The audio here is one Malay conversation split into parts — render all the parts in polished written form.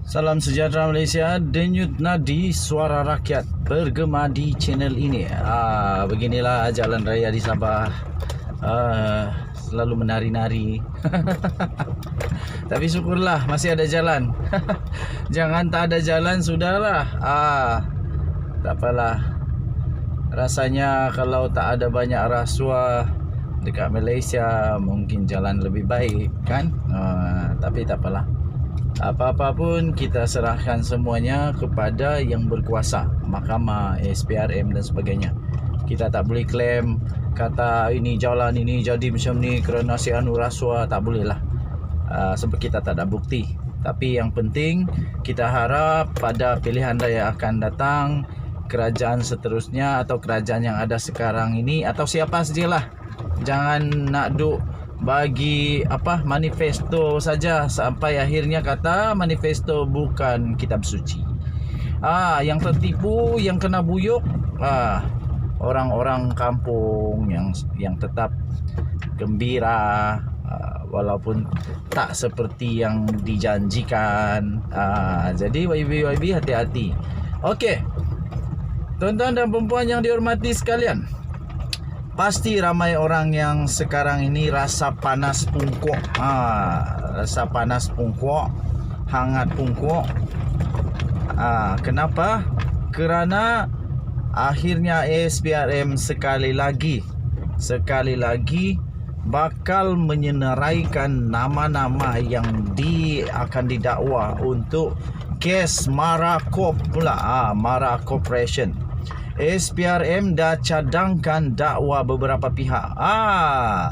Salam sejahtera Malaysia, denyut nadi suara rakyat bergema di channel ini. Beginilah jalan raya di Sabah. Selalu menari-nari. Tapi syukurlah masih ada jalan. Jangan tak ada jalan sudahlah. Tak apalah. Rasanya kalau tak ada banyak rasuah dekat Malaysia mungkin jalan lebih baik kan. Tapi tak apalah. Apa-apa pun kita serahkan semuanya kepada yang berkuasa, mahkamah, SPRM dan sebagainya. Kita tak boleh klaim kata ini jalan ini jadi macam ni kerana si anu rasuah, tak boleh lah. Sebab kita tak ada bukti. Tapi yang penting kita harap pada pilihan raya akan datang, kerajaan seterusnya atau kerajaan yang ada sekarang ini atau siapa sajalah, jangan nak duk bagi manifesto saja sampai akhirnya kata manifesto bukan kitab suci. Yang tertipu, yang kena buyuk orang-orang kampung yang tetap gembira walaupun tak seperti yang dijanjikan. Jadi YB hati-hati. Okey. Tuan-tuan dan perempuan yang dihormati sekalian, pasti ramai orang yang sekarang ini rasa panas pungkuk. Rasa panas pungkuk, hangat pungkuk. Kenapa? Kerana akhirnya SPRM sekali lagi bakal menyenaraikan nama-nama yang akan didakwa untuk kes Mara Corp pula. Mara Corporation. SPRM dah cadangkan dakwa beberapa pihak.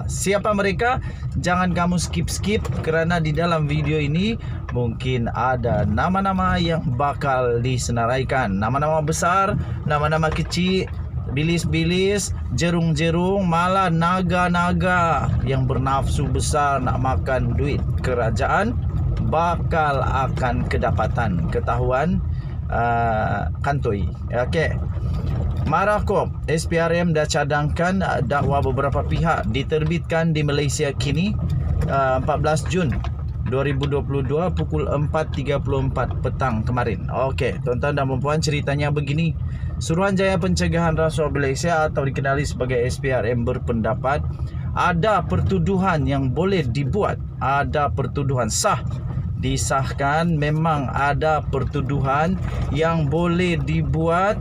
Siapa mereka? Jangan kamu skip kerana di dalam video ini mungkin ada nama-nama yang bakal disenaraikan. Nama-nama besar, nama-nama kecil, bilis-bilis, jerung-jerung, malah naga-naga yang bernafsu besar nak makan duit kerajaan bakal akan ketahuan kantoi. Okey. Mara Corp, SPRM dah cadangkan dakwa beberapa pihak diterbitkan di Malaysia kini 14 Jun 2022 pukul 4.34 petang kemarin. Okey, tuan-tuan dan puan-puan, ceritanya begini. Suruhanjaya Pencegahan Rasuah Malaysia atau dikenali sebagai SPRM berpendapat ada pertuduhan yang boleh dibuat, ada pertuduhan sah, disahkan memang ada pertuduhan yang boleh dibuat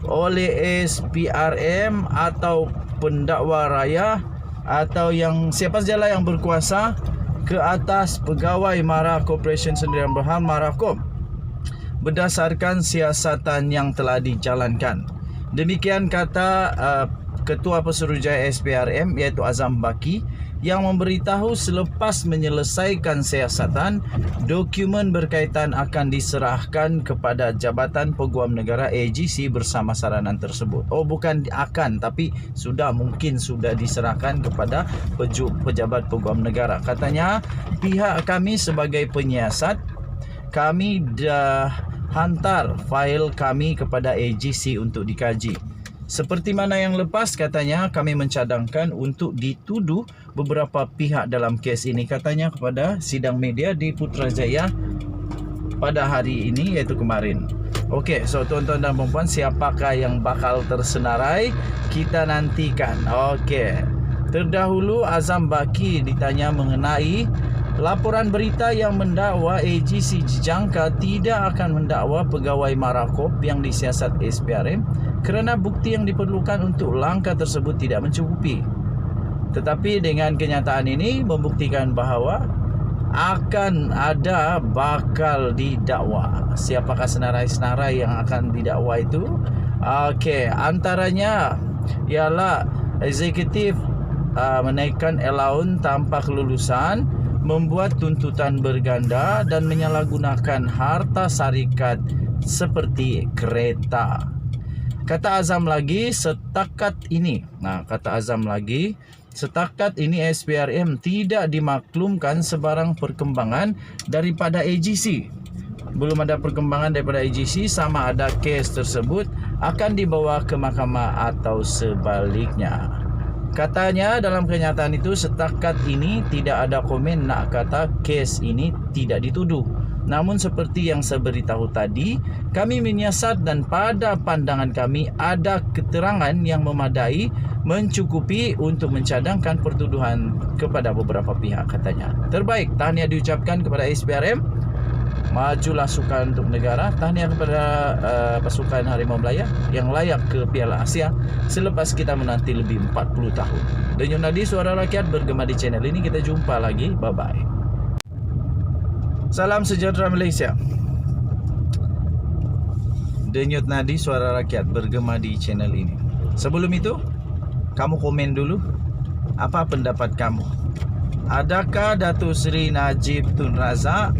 oleh SPRM atau pendakwa raya atau yang siapa sajalah yang berkuasa ke atas pegawai Mara Corporation Sdn Bhd Mara Corp berdasarkan siasatan yang telah dijalankan. Demikian kata Ketua Pesuruhjaya SPRM iaitu Azam Baki yang memberitahu selepas menyelesaikan siasatan, dokumen berkaitan akan diserahkan kepada Jabatan Peguam Negara AGC bersama saranan tersebut. Bukan akan, tapi mungkin sudah diserahkan kepada pejabat Peguam Negara. Katanya pihak kami sebagai penyiasat, kami dah hantar fail kami kepada AGC untuk dikaji. Seperti mana yang lepas, katanya kami mencadangkan untuk dituduh beberapa pihak dalam kes ini, katanya kepada sidang media di Putrajaya pada hari ini iaitu kemarin. Okey, so tuan-tuan dan puan-puan, siapakah yang bakal tersenarai? Kita nantikan. Okey. Terdahulu Azam Baki ditanya mengenai laporan berita yang mendakwa AGC dijangka tidak akan mendakwa pegawai Mara Corp yang disiasat SPRM kerana bukti yang diperlukan untuk langkah tersebut tidak mencukupi. Tetapi dengan kenyataan ini membuktikan bahawa akan ada bakal didakwa. Siapakah senarai-senarai yang akan didakwa itu? Okey, antaranya ialah eksekutif menaikkan allowance tanpa kelulusan, membuat tuntutan berganda dan menyalahgunakan harta syarikat seperti kereta. Kata Azam lagi, setakat ini SPRM tidak dimaklumkan sebarang perkembangan daripada AGC. Belum ada perkembangan daripada AGC sama ada kes tersebut akan dibawa ke mahkamah atau sebaliknya. Katanya dalam kenyataan itu setakat ini tidak ada komen nak kata kes ini tidak dituduh. Namun seperti yang saya beritahu tadi, kami menyiasat dan pada pandangan kami ada keterangan yang memadai mencukupi untuk mencadangkan pertuduhan kepada beberapa pihak katanya. Terbaik, tahniah diucapkan kepada SPRM. Majulah sukan untuk negara. Tahniah kepada pasukan Harimau Melaya yang layak ke Piala Asia selepas kita menanti lebih 40 tahun. Denyut nadi suara rakyat bergema di channel ini. Kita jumpa lagi. Bye-bye. Salam sejahtera Malaysia. Denyut nadi suara rakyat bergema di channel ini. Sebelum itu, kamu komen dulu. Apa pendapat kamu? Adakah Datuk Seri Najib Tun Razak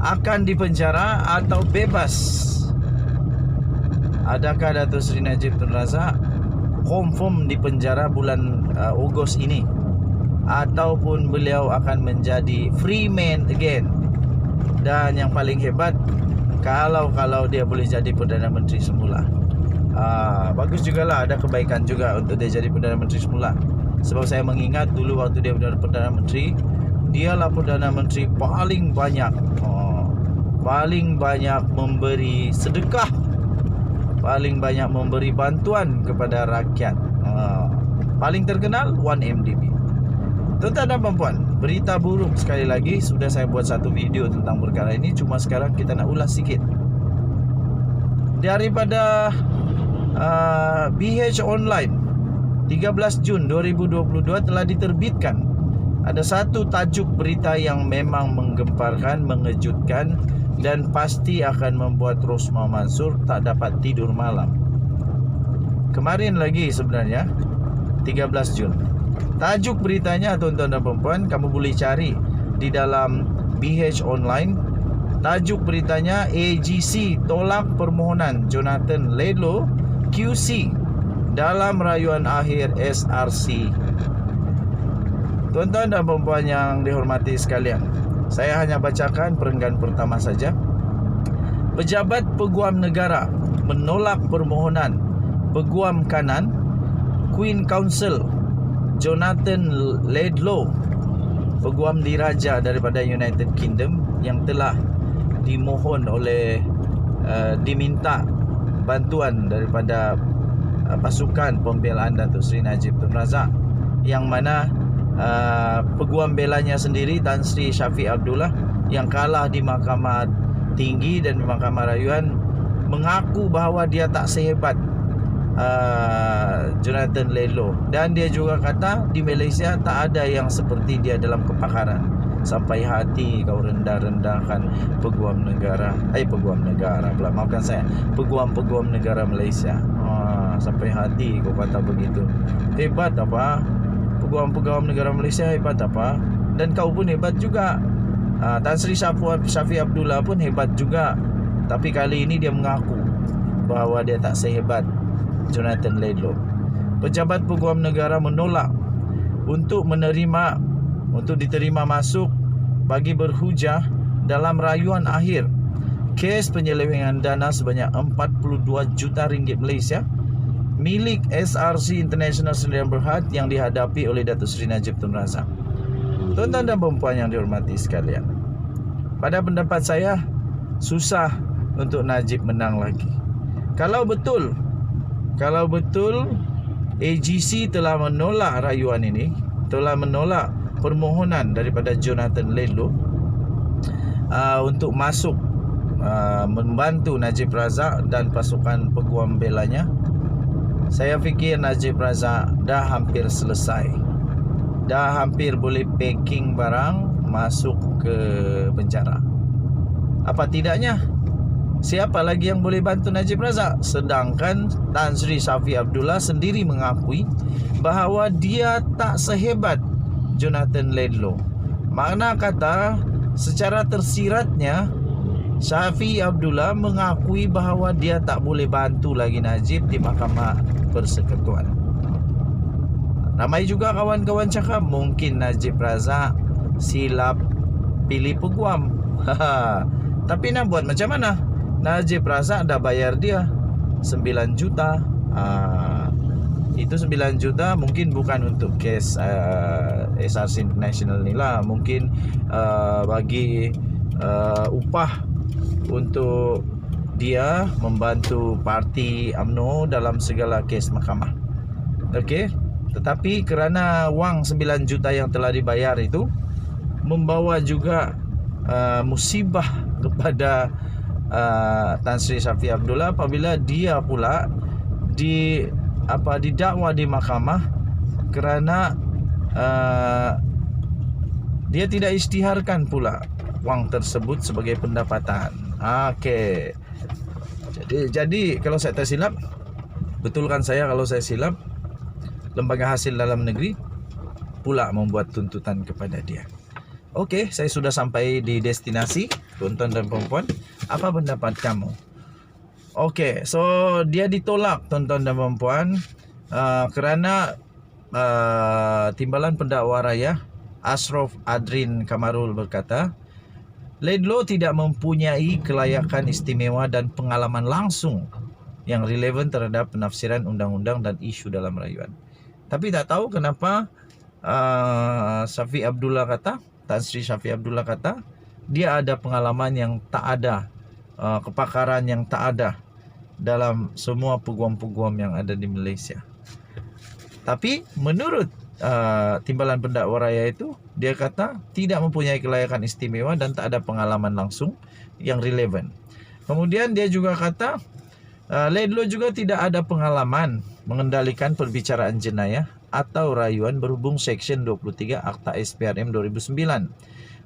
akan dipenjara atau bebas? Adakah Datuk Seri Najib Tun Razak confirm dipenjara bulan Ogos ini, ataupun beliau akan menjadi free man again? Dan yang paling hebat, kalau dia boleh jadi Perdana Menteri semula. Bagus jugalah, ada kebaikan juga untuk dia jadi Perdana Menteri semula. Sebab saya mengingat dulu waktu dia Perdana Menteri, dialah Perdana Menteri paling banyak memberi sedekah, paling banyak memberi bantuan kepada rakyat. Paling terkenal 1MDB. Tuan-tuan dan puan-puan, berita buruk sekali lagi. Sudah saya buat satu video tentang perkara ini, cuma sekarang kita nak ulas sikit. Daripada BH Online 13 Jun 2022 telah diterbitkan. Ada satu tajuk berita yang memang menggemparkan, mengejutkan, dan pasti akan membuat Rosmah Mansur tak dapat tidur malam. Kemarin lagi sebenarnya 13 Jun. Tajuk beritanya, tuan-tuan dan puan-puan, kamu boleh cari di dalam BH Online. Tajuk beritanya, AGC tolak permohonan Jonathan Laidlaw QC dalam rayuan akhir SRC. Tuan-tuan dan puan-puan yang dihormati sekalian, saya hanya bacakan perenggan pertama saja. Pejabat Peguam Negara menolak permohonan Peguam Kanan Queen Counsel Jonathan Laidlaw, Peguam Diraja daripada United Kingdom, yang telah dimohon oleh diminta bantuan daripada pasukan pembelaan Datuk Seri Najib Tun Razak, yang mana peguam belanya sendiri Tan Sri Shafie Abdullah yang kalah di Mahkamah Tinggi dan di Mahkamah Rayuan mengaku bahawa dia tak sehebat Jonathan Laidlaw, dan dia juga kata di Malaysia tak ada yang seperti dia dalam kepakaran. Sampai hati kau rendah-rendahkan peguam negara, maafkan saya, peguam negara Malaysia. Sampai hati kau kata begitu. Hebat apa? Peguam negara Malaysia hebat apa? Dan kau pun hebat juga. Tan Sri Shafie Abdullah pun hebat juga. Tapi kali ini dia mengaku bahawa dia tak sehebat Jonathan Laidlaw. Pejabat Peguam Negara menolak untuk diterima masuk bagi berhujah dalam rayuan akhir kes penyelewengan dana sebanyak 42 juta ringgit Malaysia milik SRC International Sdn Bhd yang dihadapi oleh Datuk Seri Najib Tun Razak. Tuan-tuan dan puan yang dihormati sekalian, pada pendapat saya susah untuk Najib menang lagi. Kalau betul AGC telah menolak rayuan ini, telah menolak permohonan daripada Jonathan Laidlaw untuk masuk membantu Najib Razak dan pasukan peguam belanya, saya fikir Najib Razak dah hampir selesai. Dah hampir boleh packing barang masuk ke penjara. Apa tidaknya, siapa lagi yang boleh bantu Najib Razak? Sedangkan Tan Sri Shafie Abdullah sendiri mengakui bahawa dia tak sehebat Jonathan Laidlaw. Makna kata, secara tersiratnya, Shafie Abdullah mengakui bahawa dia tak boleh bantu lagi Najib di Mahkamah Persekutuan. Ramai juga kawan-kawan cakap mungkin Najib Razak silap pilih peguam. Tapi nak buat macam mana? Najib Razak dah bayar dia 9 juta. Itu 9 juta mungkin bukan untuk kes SRC International ni lah. Mungkin bagi upah untuk dia membantu parti UMNO dalam segala kes mahkamah. Okey. Tetapi kerana wang 9 juta yang telah dibayar itu membawa juga musibah kepada Tan Sri Shafie Abdullah apabila dia pula didakwa di mahkamah kerana dia tidak isytiharkan pula wang tersebut sebagai pendapatan. Okey. Jadi kalau saya tak silap, betulkan saya kalau saya silap, Lembaga Hasil Dalam Negeri pula membuat tuntutan kepada dia. Okey, saya sudah sampai di destinasi, tuan-tuan dan puan-puan. Apa pendapat kamu? Okey, so dia ditolak, tuan-tuan dan puan-puan, kerana Timbalan Pendakwa Raya Ashraf Adrin Kamarul berkata, Laidlaw tidak mempunyai kelayakan istimewa dan pengalaman langsung yang relevan terhadap penafsiran undang-undang dan isu dalam rayuan. Tapi tak tahu kenapa Shafie Abdullah kata, Tan Sri Shafie Abdullah kata, dia ada pengalaman yang tak ada, kepakaran yang tak ada dalam semua peguam-peguam yang ada di Malaysia. Tapi menurut Timbalan Pendakwa Raya itu, dia kata tidak mempunyai kelayakan istimewa dan tak ada pengalaman langsung yang relevan. Kemudian dia juga kata Laidlaw juga tidak ada pengalaman mengendalikan perbicaraan jenayah atau rayuan berhubung Seksyen 23 Akta SPRM 2009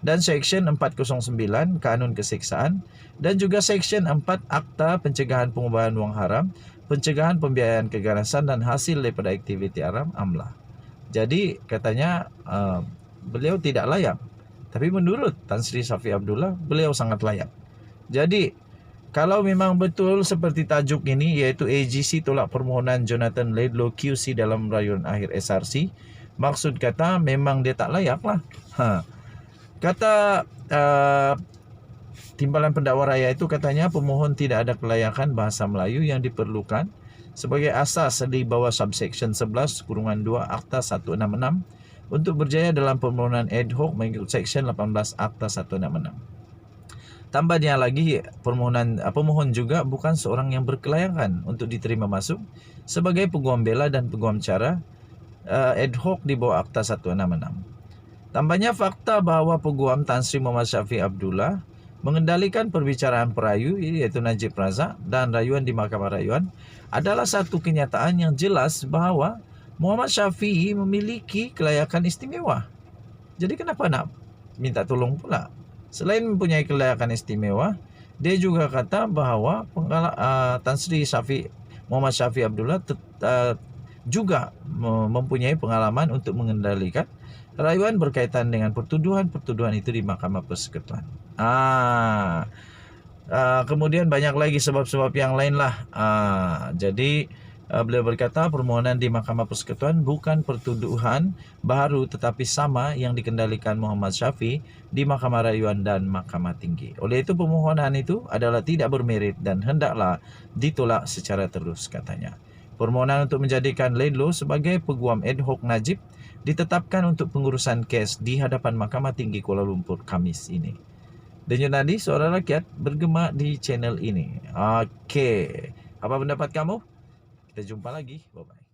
dan Seksyen 409 Kanun Keseksaan dan juga Seksyen 4 Akta Pencegahan Pengubahan Wang Haram, Pencegahan Pembiayaan Keganasan dan Hasil daripada Aktiviti Haram (AMLA). Jadi katanya beliau tidak layak. Tapi menurut Tan Sri Shafie Abdullah, beliau sangat layak. Jadi kalau memang betul seperti tajuk ini, iaitu AGC tolak permohonan Jonathan Laidlaw QC dalam rayuan akhir SRC, maksud kata memang dia tak layak lah. Kata Timbalan Pendakwa Raya itu katanya pemohon tidak ada kelayakan bahasa Melayu yang diperlukan sebagai asas di bawah subsection 11-2 Akta 166 untuk berjaya dalam permohonan ad hoc mengikut Seksyen 18 Akta 166. Tambahnya lagi, pemohon juga bukan seorang yang berkelayakan untuk diterima masuk sebagai peguam bela dan peguam cara ad hoc di bawah Akta 166. Tambahnya fakta bahawa peguam Tan Sri Muhammad Shafie Abdullah mengendalikan perbicaraan perayu iaitu Najib Razak dan rayuan di Mahkamah Rayuan adalah satu kenyataan yang jelas bahawa Muhammad Shafie memiliki kelayakan istimewa. Jadi kenapa nak minta tolong pula? Selain mempunyai kelayakan istimewa, dia juga kata bahawa Tan Sri Muhammad Shafie Abdullah juga mempunyai pengalaman untuk mengendalikan rayuan berkaitan dengan pertuduhan-pertuduhan itu di Mahkamah Persekutuan. Kemudian banyak lagi sebab-sebab yang lain lah. Jadi beliau berkata permohonan di Mahkamah Persekutuan bukan pertuduhan baru tetapi sama yang dikendalikan Muhammad Shafie di Mahkamah Rayuan dan Mahkamah Tinggi. Oleh itu permohonan itu adalah tidak bermerit dan hendaklah ditolak secara terus, katanya. Permohonan untuk menjadikan Laidlaw sebagai peguam ad hoc Najib ditetapkan untuk pengurusan kes di hadapan Mahkamah Tinggi Kuala Lumpur Khamis ini. Denyut nadi suara rakyat bergema di channel ini. Okey, apa pendapat kamu? Kita jumpa lagi. Bye-bye.